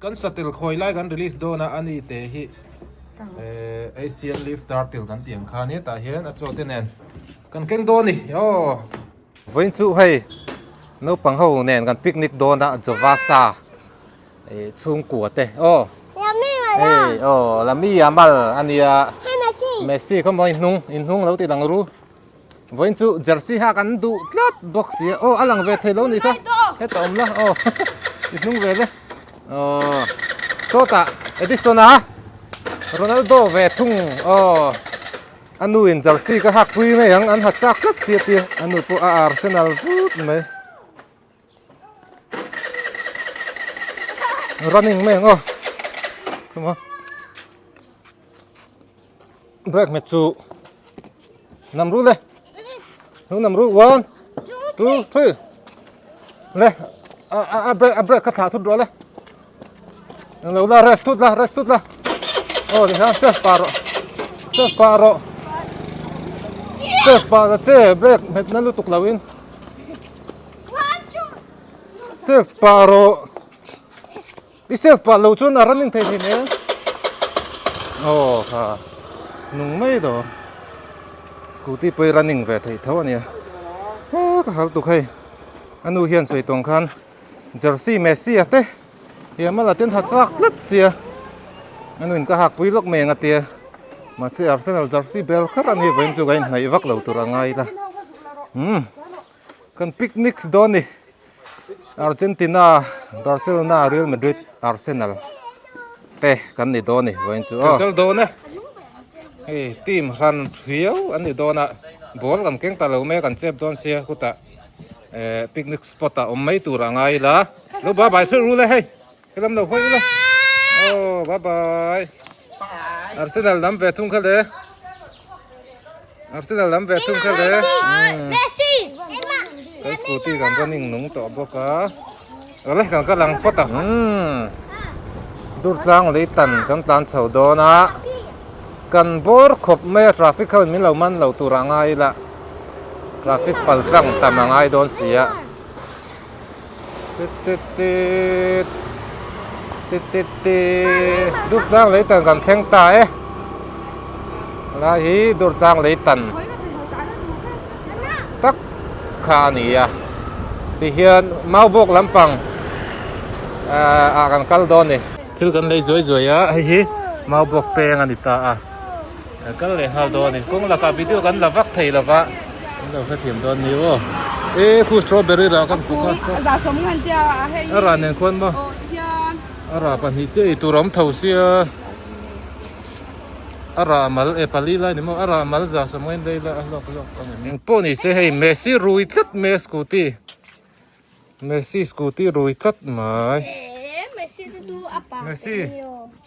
kan satil khoi lai kan release do na ani te hi Asian leaf turtle kan tiang kha ni ta hian a chote nen kan keng do ni yo voin chu hei no pang ho nen kan picnic do na jovasa chung ku te lami amal ania Messi ko mo inhung lo ti dang ru voin chu jersey ha kan du tlat box ya alang ve thelo ni ta he tom la inhung ve le sota edisona Ronaldo ve thung anu in jersey ka hak pui me yang an ha chak lat sia ti anu po Arsenal foot me running me come on break me chu namru le namru 1 2 3 le break ka tha thut ro le lo la rest tut la di ha chef paro che break met na lu tuk lawin chef paro chef pa lo chun a running thei ne ha nung mai do scooty poi running ve thei thaw ania ka hal tu khai anu hian soi tong khan jersey Messi ate hiamala ten ha chak lat sia anu in ka hak pui lok me nga tia ma se Arsenal jersey bel kar ani ven chu gain nai vak lo tur angai la kan picnics do ni Argentina Barcelona Real Madrid Arsenal te kan ni do ni ven chu do na team ran riau ani do na bol kan keng ta lo me kan chep don sia kuta picnic spot a mai tur angai la lo ba bai se ru le hei kelam lo hoi la bye bye Arsenal lam ve thung khale Messi scooty kan running nung to boka ale kan ka lang pota dur tlang le tan kan tlan chho do na kan bor khop me traffic khaw min lo man lo turangai la traffic pal tlang tamangai don sia dur tlang le tan kan theng ta la hi dur tlang le tan tak kha ni ya ti hian mau bok lampang kan kal don ni thil kan le zoi ya hi mau bok peng ani ta kal le hal don ni kung la ka video kan la vak thei la wa lo kha thiam don ni khu strawberry ra kan fu ka za som ngan tia he ara nen khon ba ara pan hi che turam thau sia ara mal pali la ni mo ara mal za samoin dei la lok ning po ni se hei Messi rui tlat me scooty rui tlat mai Messi tu apa Messi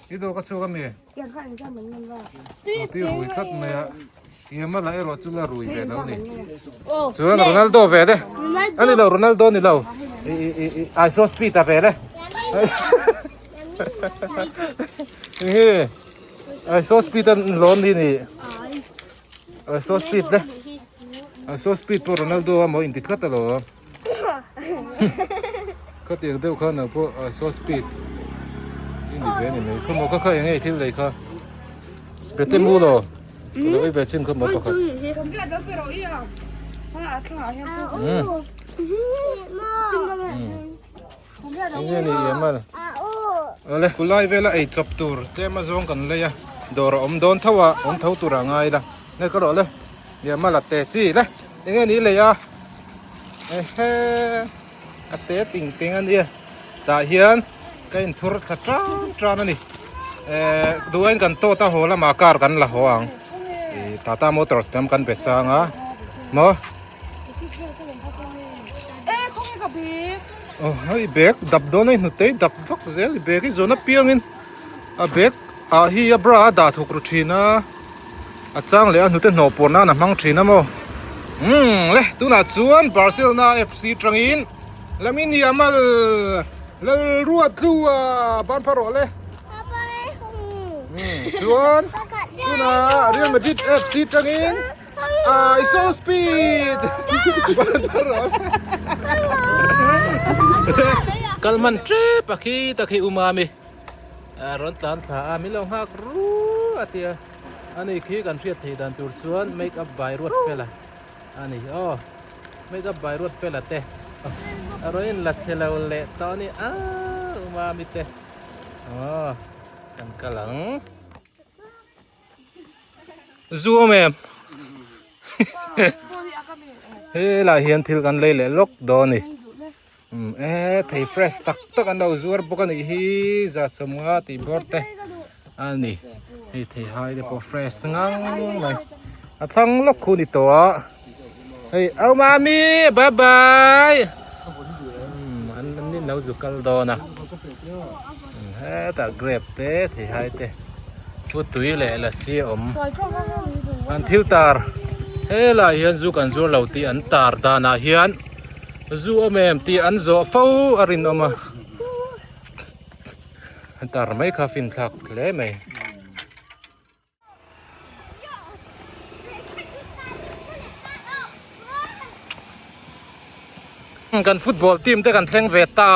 ido ka chu ka me yang khan sa man ngan wa scooty rui tlat me ya ma la ero chu la rui ve lo ni oh chuan Ronaldo ve de ani lo Ronaldo ni lo I so speed a ve de I so speed an lon ni I so speed de I so speed por Ronaldo mo indicat lo ka tiang deu kha na po I so speed ini ve ni me ko mo ka yang ei thil lei kha bete mu lo lo ve chin ko mo to kha ini ni yamal ole kulai vela ei chop tur te ma zong kan le ya dor om don thawa om thau tur angai la ne ko le yamal te chi le ini ni le ya he ate ting an dia ta hian kain thur thatra ni duan kan to ta hola ma kar kan la hoang Tata Motors tam kan pesanga mo hai bag dap do nei nutei dap vak zel bag hi zona piangin a bag hi a bra da thukru thina a chang le a nute no porna na mang thina mo le tuna chuan Barcelona FC trangin lamin yamal lal ruat lua ban paro le chuan tuna Real Madrid FC trangin I so speed ban paro kalman tre pakhi takhi umami ร้อนตานถามีลงหักรู้อาเตียอันนี้คือกันเทียดที่ดันตูส่วนเมคอัพใบรวดเปล่าอันนี้เมคอัพใบรวดเปล่าเตะอร่อยลัดเชลล์เละตอนนี้มามิเตะกันกะหลังซูแม่เฮ้ยล่ะเฮียนทิลกันเลยล็อกดอนนี่ไทยเฟรชตักอันดาวซูร์บุกันอีจะสมว่าตีบอร์เตอันนี้ไทยไฮเดปอเฟรชงังเลยทั้งล็อกคู่นี่ตัวเฮ้ยเอามามีบายบายอันนี้เราจุกัลดอนะแต่เกรบเตะไทยไฮเตะพูดตุยเลยละเสียอันทิวตาร์เฮ้ยล่ะเฮียนจูกันจูเราตีอันตาร์ดานาเฮียนจูอเมมตีอันโซฟ้าอารินอมาอันตาร์ไม่คาฟินทักเลยไหมกันฟุตบอลทีมได้กันแข่งเวตา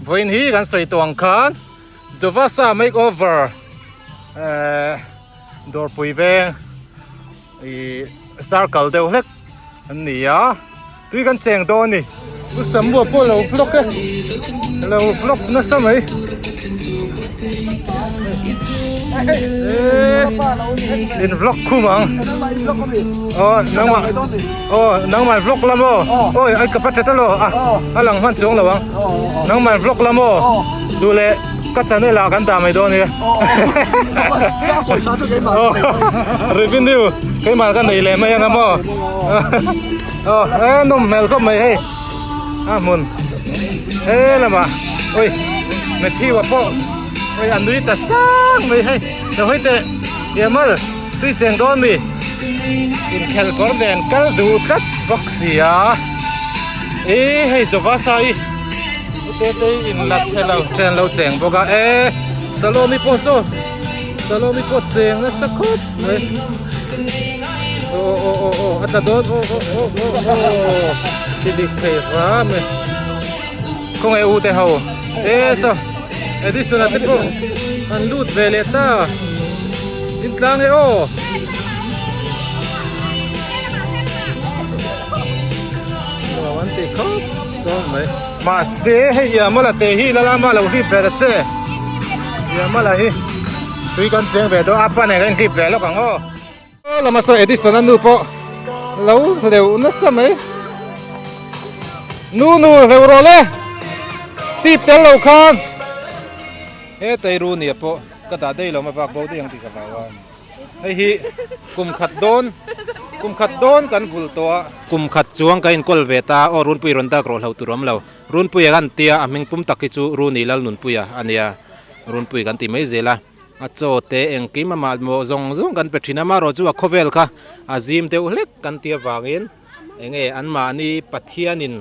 วันนี้กันสวยตัวอังคารจูวาซาเมคโอเวอร์ดอร์ปุยเวงซาร์คัลเดวเล็กอันนี้ด้วยกันเจงโดนนี่กุสมบัวพวกเราฟล็อกเราฟล็อกนั่นสมัยอินฟล็อกคู่มั้งนังมันฟล็อกละมั้งไอ้กระปัดเตลหลังมันจงระวังนังมันฟล็อกละมั้งดูแลก็จะได้ลากันตามไม่โดนนี่รีวิวเคยมากันไหนเลยไม่ยังไงมั้งนุ่มเมลก็ไม่ให้มุนละมาโอ้ยไม่ที่ว่าพ่อไอ้อันนี้แต่สร้างไม่ให้เดี๋ยวให้เตะเดี๋ยวมาที่เจงโดนนี่อินแคลกอร์เดนกัลดูกัดบ็อกซี่ให้จบว่าใส่เตะอินลัดเชลล์เทรนเราเจงบอกว่าสโลมีโพสเจงนะสักครู่เลยอัตโดนที่ดิเซฟาเมคงอูเตฮาวซะดิสุนัตโกอันลูดเวเลต้าอินทางวันที่เขาต้องไหมมาเสียให้ยามาละเตฮีละมาละอุทิศเดชเจยามาละฮีคุยกันเสียงเบดอัปปะเนี่ยกันคลิปเบลกังเรามาสวยดิสนันนูปะเราเดี๋ยวนั่นสมัยนูเดี๋ยวรอเลยตีเตลเราคันแต่รู้เนี่ยปะก็ตัดได้เรามาฝากบอกได้ยังติดกับเราไอ้ฮีกุมขัดโดนกันฟุลตัวกุมขัดจวงกันกอลเวตารุนปุยรันตากรอเราตุรมเรารุนปุยกันเตียมิงปุ่มตักกิจูรุนีลนุนปุยอันเนี้ยรุนปุยกันตีไม่เจละโจเตเองกิมาโมซงกันเป็ดที่น้ำมารอจูว่าโคเวลค่ะอาซิมเตอุเล็กกันเตียวางเองอันมานี่ปัทยานิน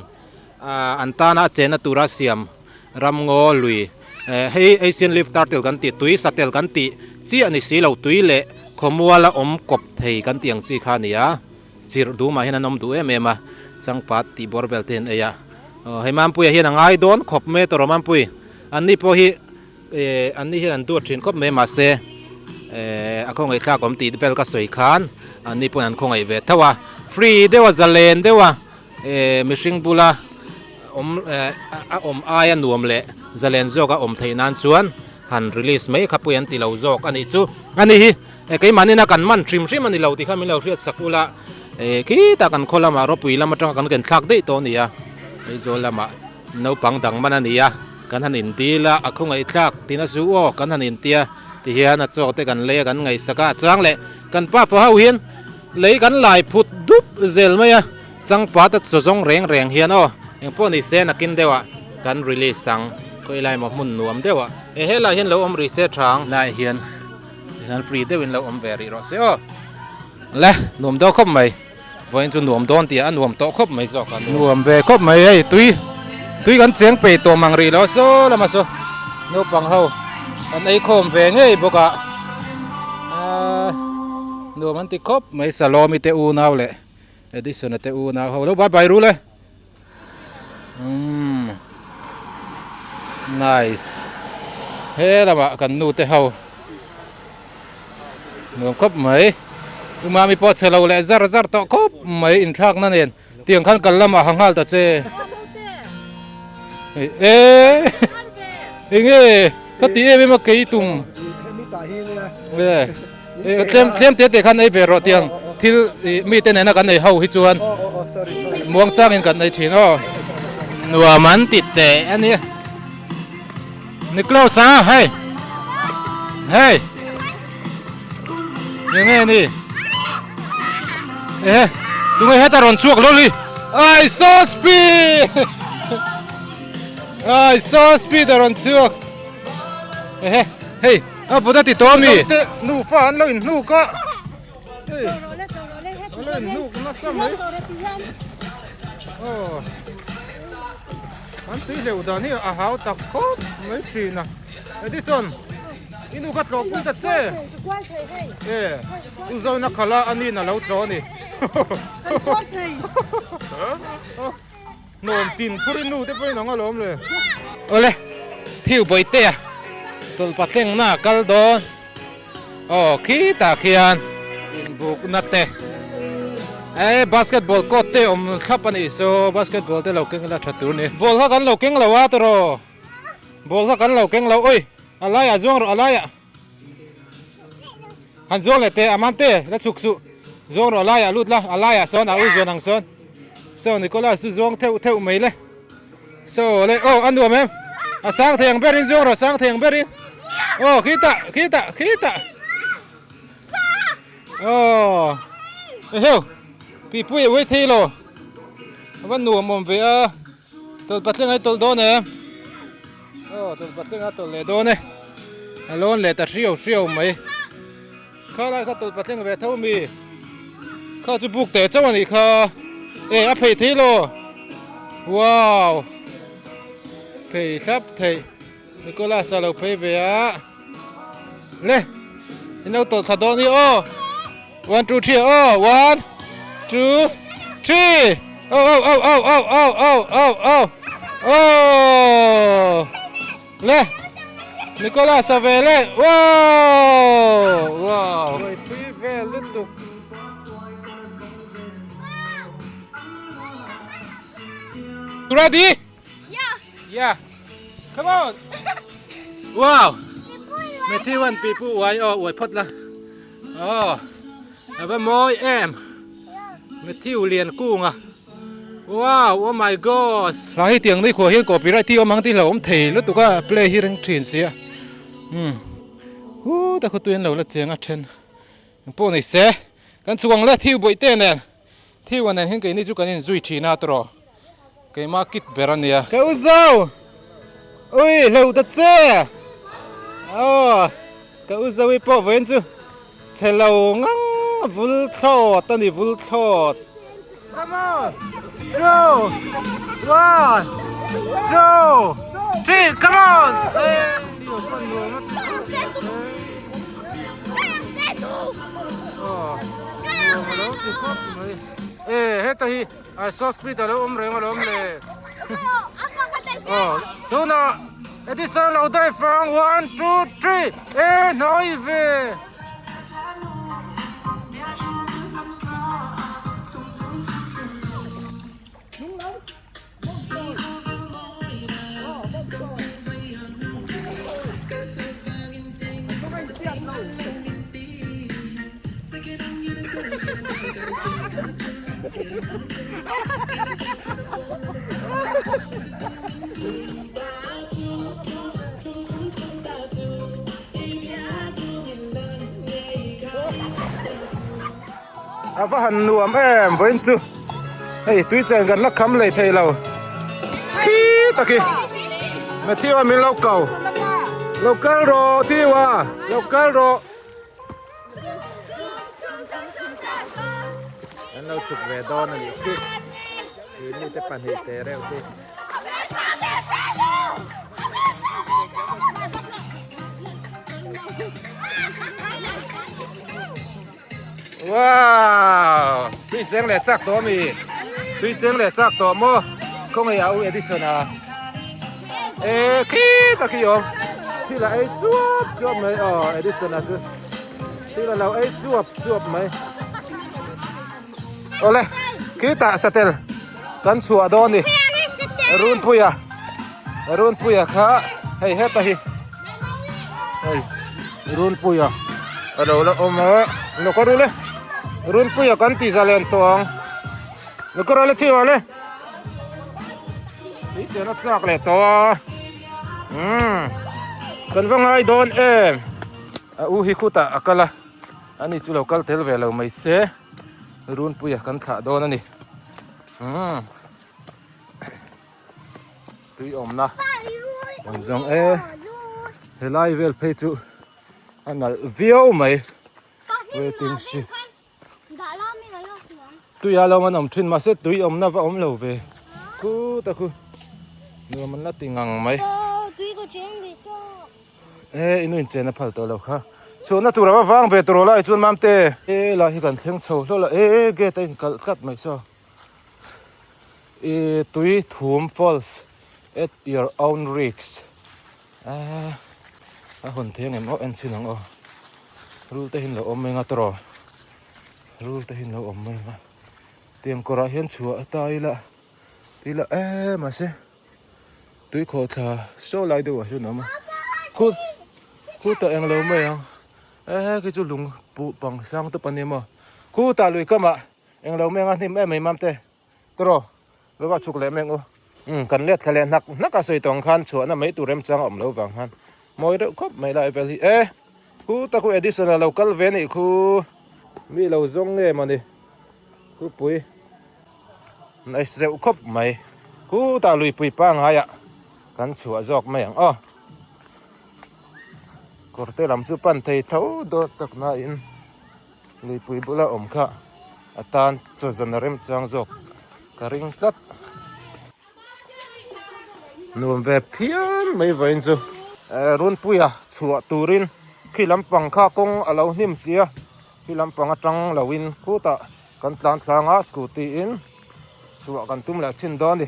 อันตานาเจนตุราเซียมรำงอลุยให้เอเชียนลิฟต์ตาร์เตลกันตีตุยสัตเตลกันตีจีอันนี้สีเหล่าตุยเละขมัวละกบเทกันตียงจีขานี่จีรดูมาเห็นน้ำดูเมมาจังปัดตีบอร์เวลเทนให้มันปุยเห็นง่ายโดนขบเมตรมันปุยอันนี้พอฮีอันนี้เห็นตัวชินขบเมมาเซคงไอ้ข้าก็ตีเวลก็สวยขานอันนี้พวกนั้นคงไอ้เวทว่าฟรีเดี๋ยวจะเล่นเดี๋ยวมิชิงบุลาอายนวมเละจะเล่นโจก็ไทยนันชวนหันรีลิสไม่ขับปุยอันตีเราโจกอันนี้สู้อันนี้ไอ้มันนี่นักกันมันทริมมันนี่เราที่ข้ามีเราเรียกสักอุละคิดแต่กันคนละมารบปุยละมาจังกันกันสักได้ตัวนี้ไอ้โจละมาเนื้อปังดังมันนี่กันหันอินตีละคงไอ้สักที่น่าสู้กันหันอินเตียที่เฮียน่าโจกแต่กันเล่กันไงสักจังเละกันป้าพอเฮาเฮียนเล่กันหลายพุดดุบเซลไหมจังป้าตัดสงแรงเฮียนอย่างพวกนี้เซนักกินเดียวกันรีลิสสังก็ไล่มาหมุนนวมเดียวเฮ้ยเราเห็นเรารีเซ็ตทางไล่เฮียนกันฟรีเดียวเราเวรีรอเสียและนวมโตครบไหมวันจุนนวมโดนตีนวมโตครบไหมจอกกันนวมเวครบไหมไอ้ตุยกันเสียงเปย์ตัวมังรีแล้วโซ่ละมาโซ่นวปังเฮาอันไอ้โคมเวงไอ้บุกะนวมมันติครบไหมสโลมีเตอูนาวเลยเอดิสันเตอูนาวเฮาแล้วบายรู้เลยnice เฮ้ละมากันนูเตเฮาหนูครบไหมมามีปอดเชลาและซาร์ต่อครบไหมอินทักนั่นเองเตียงขันกันละมาหังหัลตาเจเอ๊ะเองก็ตีไม่มาเกยตุงเอ๊ะเทียมเตะขันไอเบรอเตียงที่มีเตนนักกันไอเฮาฮิจวนมวงจ้างกันไอชิโน่หนัวมันติดแต่อันนี้นึกเล่าซะให้ยังไงนี่ดูไม่ให้ตารอนชวกเลยไอ้ซอสปีตารอนชวกเฮ้ยเอาพูดติดตัวมีนูฟันเลยนูก็เฮ้ยนูก็น่าสมัยโอ้มันตีเหลวตอนนี้อาหารตะโกนไม่ชินะเอดิสันอินูกัดหลอกมันจะเจ๊อุซานักขลาอันนี้น่ะเราโจนี่นอนตินพูรินูเต็มไปน้องอารมณ์เลยโอ้เลยทิวไปเตะตัวปัดเล่งหน้ากัลโดนโอ้ขี้ตาเขียนบุกนัดเตะบาสเกตบอลก็เตะขับปันอีโซบาสเกตบอลเตะเราเก่งละชัดตัวนี่บอลเขากันเราเก่งละวะตัวบอลเขากันเราเก่งเราโอ้ยอะไรอะจวงรออะไรอะฮันจวงเลยเตะอามันเตะแล้วสุกจวงรออะไรอะลุดละอะไรอะซ้อนเอาจวงทางซ้อนนี่ก็ล่าสุดจวงเท่าไม่เลยเลยโอ้อันดูมั้ยสังเทียงเบรินจวงรอสังเทียงเบรินโอ้ขี้ตาโอ้เฮ้ยพี่ปุ้ยไว้ทีโลวันหนูมอมเวียตัวปัดเรื่องไอ้ตัวโดนเนี่ยตัวปัดเรื่องไอ้ตัวเล่โดนเนี่ยฮัลโหลเล่ตัดเชี่ยวไหมเขาไล่เขาตัวปัดเรื่องเวทเท่ามีเขาจะบุกเตะเจ้าวันนี้เขาอภัยทีโลว้าวเพย์ครับเทนิโคลัสเราเพย์เวียเล่นี่เราตัวขัดโดนนี่1 2 3 1 2 3 oh le Nicolas Savele wow Oi pive lutuk Ready? Yeah Come on Wow Me thi one people why oi phot la Ava moi em Me thiu liền cung à Wow oh my god หลายเตียงนี่ขวเฮียนกอปีไรที่เอามังที่เราเทแล้วตัวก็ play here in train เสียแต่เขาตัวเราละเจียงอ่ะเช่นพวกนี้เสียกันช่วงละที่บ่อยเต้นเนี่ยที่วันนั้นเห็นกันนี่จุกันนี่จุยชีน่าตรอกันมาคิดเบรันเนี่ยกันอุซาวอุ้ยเราตัดเสียกันอุซาวิปอเวนจูเชลาวงังวุลทอดตอนนี้วุลทอดCome on! 2, 1, 2, 3, come on! Heta hi, sauce pita lo umre. Tuna, edison lo dai fang 1, 2, 3, noive. Ava han nuam em với su. Hey, tuy chàng gần lắc khắm lấy thầy lầu. Khí ta kì. Mà thiêu à mình lâu cầu. Lâu cál rô thiêu à. Lâu cál rô. Anh lâu sụp về đo nè nhỉ. Thì như cái bàn hệ tế rêu đi. Wow, tuy chén lẻ chắc đó mì, tuy chén lẻ chắc đó mơ, không ai áo edison à? Ê, khí ta khí không? ที่ละไอ้จวบไหมอ๋อไอ้ดิสนะคือที่ละเราไอ้จวบไหมโอเลยคิดตาสเตลกันชัวโดนนี่รุ่นปุยค่ะเฮ้ยเฮ็ดตาฮิเฮ้ยรุ่นปุยเราละอมเราก็รู้เลยรุ่นปุยกันตีซาเลนตวงเราก็รู้เลยที่ว่าเลยนี่เจ้านักสักเลยตัวกันว่าไงโดนฮิคุตะกะละอันนี้จุลกัลเทลเวลไม่เสียรุ่นปุยกันขาโดนนี่ตุยอมนะจงเฮลายเวลเพจูอันนั้นวิวไหมเวทิงชิตุยเรามันอมทินมาเสตุยอมนะว่าอมเราเวกูตะกูเนื้อมันน่าติงังไหมอินุนเจนะพัลตัวเราค่ะส่วนนั้นตัวเราฟังเวตัวเราไอ้ส่วนมั่มเตเราที่กันเที่ยงโชว์แล้วเกตอินกัดไม่ใช่ตุยทุ่ม falls at your own risk คนเที่ยงเอ็มเอาเอ็นซินังรู้แต่เห็นเราอมไม่งัดตัวรู้แต่เห็นเราอมไม่งัดเตียงกระเห็นชัวตายละทีละมาสิตุยขอชาโซ่ไล่ดูว่าชุดนั้นมาคูตาเองเราไม่ยังก็จะลุงปูปังสังตัวปนนี้มาคูตาลุยก็มาเองเราไม่งั้นนี่แม่ไม่มั่มเตะตัวแล้วก็ชุกเล่แมงกันเลือดทะเลนักก็สวยตรงขันชัวน่ะไม่ตัวเริ่มจังอมเราบางฮันมวยเด็กครบไม่ได้ไปที่คูตาคูเอดิสันเราคัลเวนี่คูมีเราจงมันดิคูปุยในเสือครบไหมคูตาลุยปุยปังหายกันชัวจอกไม่ยังก็เตะลำสุปันเทยเท่าโดดตักน่าอินลุยปุยบุละอมค่ะอาตานจดจนเริ่มจังจอกกระริงตัดนวมเวเพียนไม่ไหวจูรุ่นปุยชัวตูรินขี้ลำปังข้ากงเราหิมเสียขี้ลำปังจังเราวินคูตากันตานทางสกูตีอินชัวกันตุ้มแล้วชินดอนดิ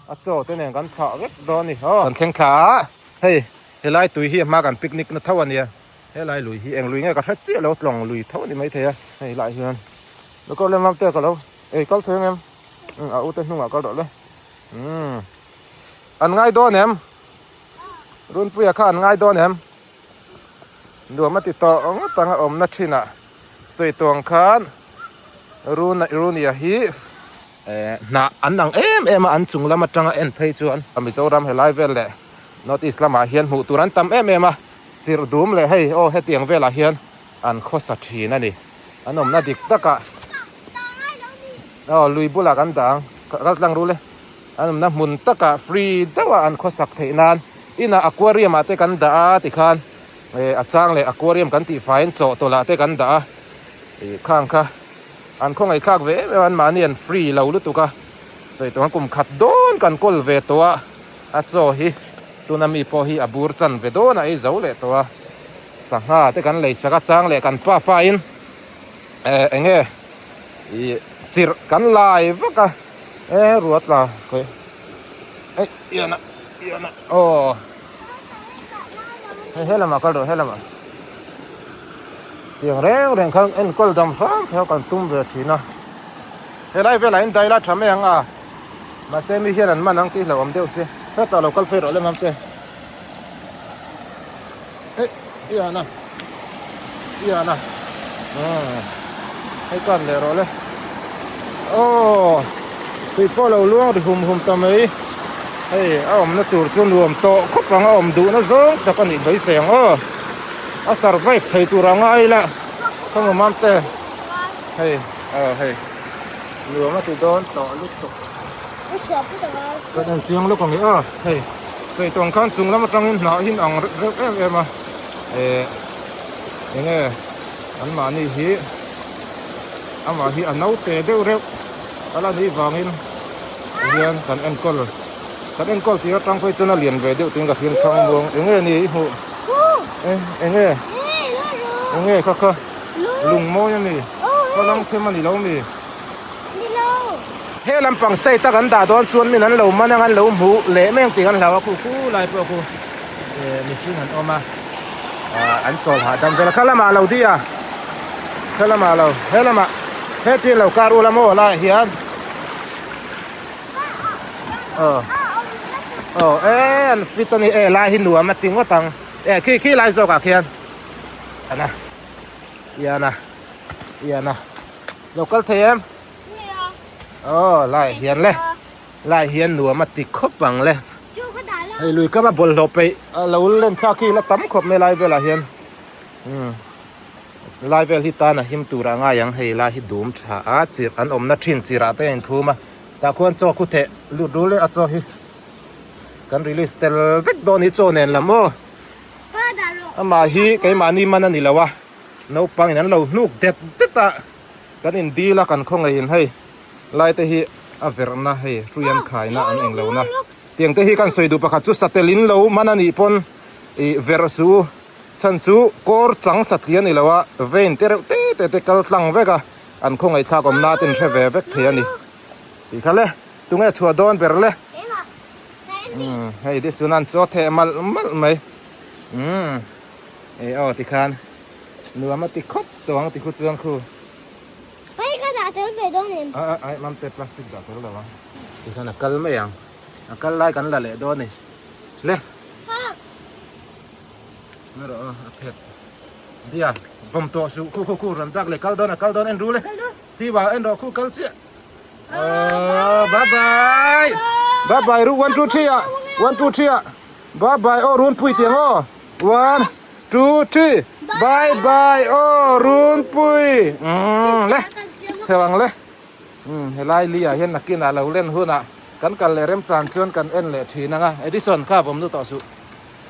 อาโจเต้นเองกันถ่าเว็บดอนดิกันแข่งขาเฮ้ยเฮลัยตุยเฮียมากันปิกนิกนะเท่าวันนี้เฮลัยลุยเฮียเองลุยเงี้ยก็แค่เจี๊ยเราตรงลุยเท่านี้ไม่เท่เฮลัยเฮียนแล้วก็เล่นน้ำเตะกันแล้วก็เท่เงี้ยเอาอุตส่าห์นุ่งก็โดดเลยอันง่ายโดนเอ็มรุ่นปุยข้าอันง่ายโดนเอ็มดูมาติดต่อตั้งอมนัชชินะสวยตวงคานรุ่นยาฮีน่ะอันนังมาอันจุงละมาจังเอ็นเพย์จวนอเมริกาเฮลัยเวลเลยนอตอิสลามเฮียนหูตุรันตำมาสิรดูมเลยให้เฮตียงเวลาเฮียนอันโคสัตรีนั่นนี่อันนมน่าดิกตะกะลุยบุลากันดังก็ลังรู้เลยอันนมน่ามุนตะกะฟรีแต่ว่าอันโคสักเทนานอินาอควาเรียมอาเตกันดาติคันอาจารย์เลยอควาเรียมกันตีไฟน์โซตัวละเตกันดาข้างค่ะอันคงไอ้ข้างเวมันมาเนียนฟรีเราลุตุกะใส่ตัวกลุ่มขัดโดนกันกลเวตัวอาโจฮีตัวนั้นมีพอฮีอบูร์จันเวโดนะไอ้เจ้าเลยตัวสังหาแต่กันเลยสักจังเลยกันป้าไฟน์จิรกันลายวะกะรวดละเคยเยอะนะโอ้เฮลมาก็ดูเฮลมาเตียงแรงข้างเอ็นกอลดำซ้ำแถวกันตุ้มเวทีนะเฮลัยเวลาอินไดละทำไมยังมาเซมิเฮียนันมานั่งที่เราอมเดียวสิถ้าตาเราคัลเฟอร์เลยมั่งเตะเยอะนะให้กันเลยรอเลยโอ้ตีพ่อเราล้วงดิหุ่มทำไมเอาอมน่าตูดจนรวมโตคบฟังเอาอมดูนะซ้งแต่กันอีกใบเสียงอาสารไฟไทยตัวรังไงละข้างมั่งเตะรวมมาติดโดนต่อลุกตกก็ยังเจียงลูกของนี้ใส่ตรงข้างจุงแล้วมาตรงนี้หนาหินอ่างเร็วมายังไงอันมานี่ฮีอันมาฮีอันนู้เตะเร็วอะไรนี่วางหินเรียนกันเอ็นกอลที่เราตั้งไว้จนเรียนไปเดี๋ยวถึงกับหินทองวงยังไงนี่หูยังไงค่ะลุงโม่ยังนี่ก็ลองเทมันนี่เรามีเฮลำปังใส่ตะกันตาตอนชวนมีนั้นเรามานั่งกันเราหูเละแม่งตีกันเราคูลายเปล่าคู มีชื่อหันออกมาอันโซลหาดำเวลาข้าละมาเราดีอ่ะข้าละมาเราเฮละมาเฮที่เราการุละโมละเฮียนฟิตนี่ลายหินหนูมาติงว่าตังขี้ลายโซกะเฮียนอันนะเฮียนะlocal thêm lại hiền lên lại hiền nùa mà tịt khóc bằng lên hay lùi các bạn bồn lộpไปlâu lên sau khi nó tắm khóc mới lại về là hiền lại về thì ta là hiểm tù ra ngay yang hay lại hít đốm trả chỉ ăn ôm nó chín chỉ ra tên thu mà ta quan cho cụ thể lụt đu lên cho hi cần release tel vết đòn hít cho nên là mơ mà hi cái mà ni mana ni là wa nấu băng nên lâu nút đẹp tất taกันอินดีละกันคงไงอินให้ไล่เตหีอเวรนะให้รุยันขายนะอันเองเรานะเตียงเตหีกันสวยดูประคัดจุสเตลินเรามันนี่ปนเวรสูฉันจูกอร์จังสัตเลียนี่ละวะเวนเตเตกัลตังเวกะอันคงไงท่ากอมนาตินเชเวเวกเทียนี่อีกแล้วตุงไงชัวดอนเปรเลยให้ดิสุนันโจเทมัลไหมติคันเนื้อมาติคบตัวงติคุจวงคูai mam te plastic da ter lawa ikan akal me yang akal lai kan la le do ni le mero apet dia vom to su ku ran tak le kal don en ru le ti ba en do ku kal chi bye bye ru 1 2 3 bye bye oh run pui tiang oh 1 2 3 bye oh run pui le sewang le helai lia hian nakina lo len huna kan kal le rem chan chuan kan en le thina nga edison kha bom nu to su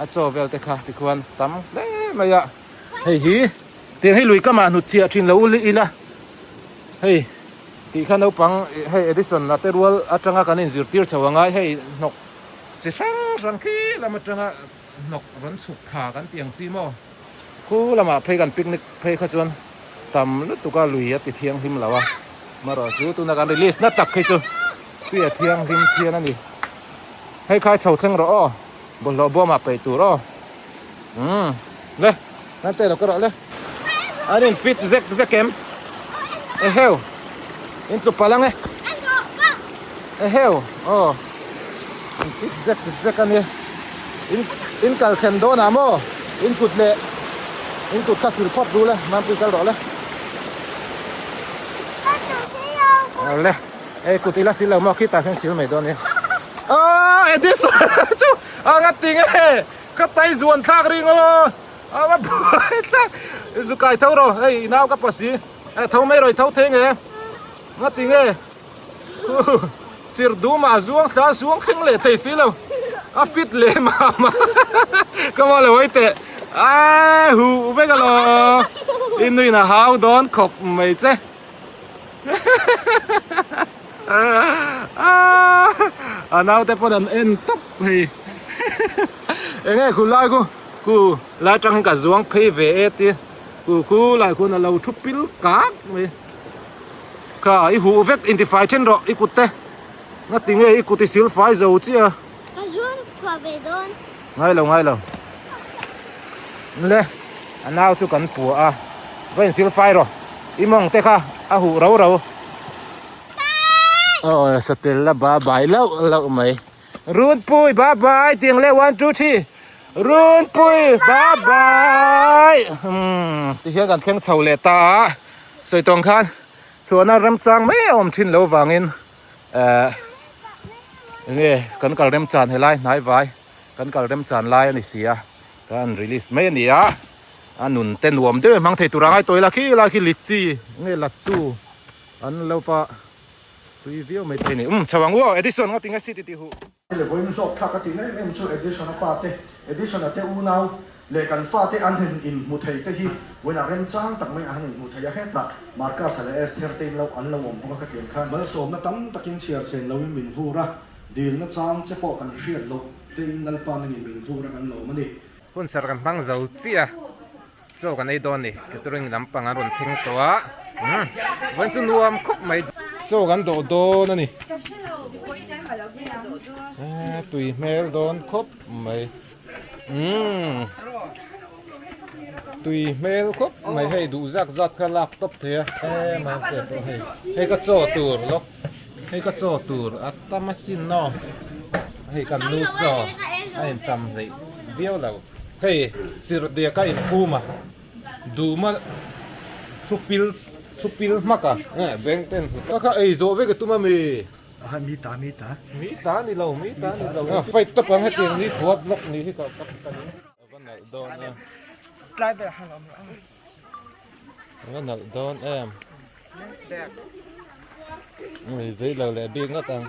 a cho vel te kha ti khuan tam le maya hei hi te hei lui kama nu chia thin lo li ila hei ti kha no pang hei edison la te rual atanga kan in zir tir chawanga hei nok chi sang khi lama tanga nok ron suk kha kan tiang si mo khu lama phei kan picnic phei kha chuan tam nu tu ka lui ti thiang him lawa maro chu tu na kan release na tak khai chu pia thiang him thian ani hei khai chau theng ro bol lo bo ma pe tu ro le nan te lo ka ro le anin fit zekem heu in tu palang heu fit zek ani in kal khen do na mo in kut le in kut kasil phot du le man pi kal ro le le kutila sila mo kita kan sil mai don ni edis chu ngating ka tai zuan thak ring ma boi thak zu kai thau ro naw ka pasi thau mai roi thau theng ngating chir du ma zuang sa zuang khing le thei silo a fit le ma kama le wai te hu be ga lo inui na hau don khop mai che nào te pon en top hi enge khu lai ku lai trang ka zuang phei ve ti ku lai ku na lo thu pil ka mi ka I hu vek identify chen ro I kutte na tinge I kuti sil fai zo chi a ka zuang chwa ve don ngai lo le anau chu kan pu a ven sil fai ro I mong te kha a hu ro Stella bye lâu mày run pui bye tiếng lê 1 2 3 run pui bye thì hiệnกันเข่งเฉาเลตาสวยตรงคันส่วนรำจางไม่อมทิ้นlâu vàng in ngheกันกัลเริ่มจานให้ไล่นายไว้กันกัลเริ่มจานไล่อันนี้เสียกัน release ไม่นี่อันนุ่นเต้นรวมด้วยมังเทตุระไงตัวละขี้ลิจีngheลัดตู้อันเราปะreview mai te ni chawang wo edison nga tinga city ti hu le voin so kha ka ti nei em chu edison pa te edison te u nau le kan fa te an hen in mu thei te hi wena rem chang tak mai an mu thei a het la marka sale s13 lo an lo om ka tian khan mal som na tam takin chiar sen lo min vu ra dil na chang che po kan riat lo te in dal pa ni min vu ra kan lo mani hun sar kan bang zau chia so kan ei don ni ke turing lampang aron thing to a wan chu nuam khop mai so kan do na ni tui mel don khop mai ตุยเมลครบไม่ให้ดูจักจัดกะลักตบเถอะมาเกิดให้ก็โจตูรลกให้ก็โจตูรอัตตมาสินเนาะให้กันนูจอให้ตำเลยเบี้ยวแล้วให้สิรเดียก็อินพูมาดูมาชุปิลมากะเบงเต้นก็ไอโซเวกตุมามีมีตานี่เราไฟตบกันให้เตียงนี้หัวลกนี้ที่ก็ตับกันวันไหนโดนวันไหนโดนไม่ใช่เราแหละเบี้ยก็ตัง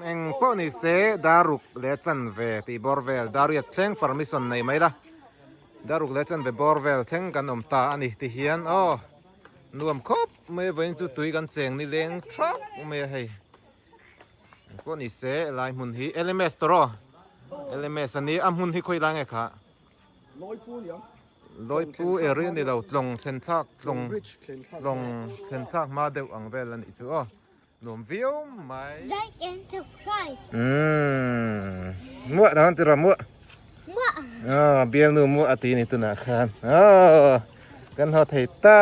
เอ็งพวกนี้เสดารุกเลจันเวที่บอร์เวลดารุยัดเช่ง permission ไหนไหมล่ะดารุกเลจันเวบอร์เวลเช่งกันอมตาอันนี้ที่เฮียนนวมครบไม่เว้นจุดตุยกันเสียงนี่เลี้ยงทรัคไม่ให้พวกนี้เสลายมุนฮีLMSตัวLMS อันนี้หุ่นที่คุยล้างไงคะลอยปูเอเรียนี่เราลงเส้นทางลงเส้นทางมาเดี๋ยวอังเวลันอีกตัวนวมวิวไหม Like and subscribe มั่วนะตัวมั่ว Mua เบียงนูมั่วอาตีนี่ตัวนาคารกันหอไทยตา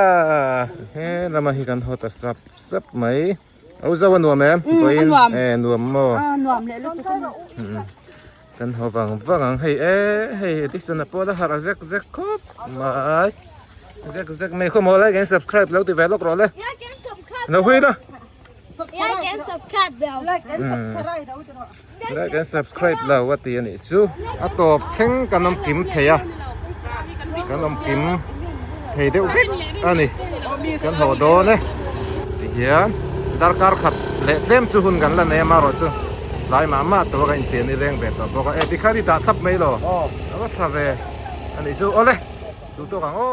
เรามาให้กันหอตะซับไหมเอาจะวันนวมไหมนวมมั่วน วมเลยลูก กันหอฟังให้ดิฉันพอละหาเซ็กครบมาเซ็กไม่ขโมยเลยกัน subscribe แล้วติดแวร์ล็อกรอเลย Like and subscribe เราคุยนะ Like and subscribe bell แล้วกัน subscribe แล้วว่าตีนี่ชูอ่ะตบแข่งกันน้ำกิมเทียกันน้ำกิมเทียเดียวกินอันนี้กันหอโดนเนี่ยเฮียดาร์การขัดเละเต็มชูหุ่นกันแล้วเนี่ยมารอจูลายมาตัวกันเสียนี่แรงแบบตัวบอกว่าที่ข้าที่ตาทับไม่หรอแล้วก็ทราเวอันนี้ชูโอ้เลยดูตัวกันโอ้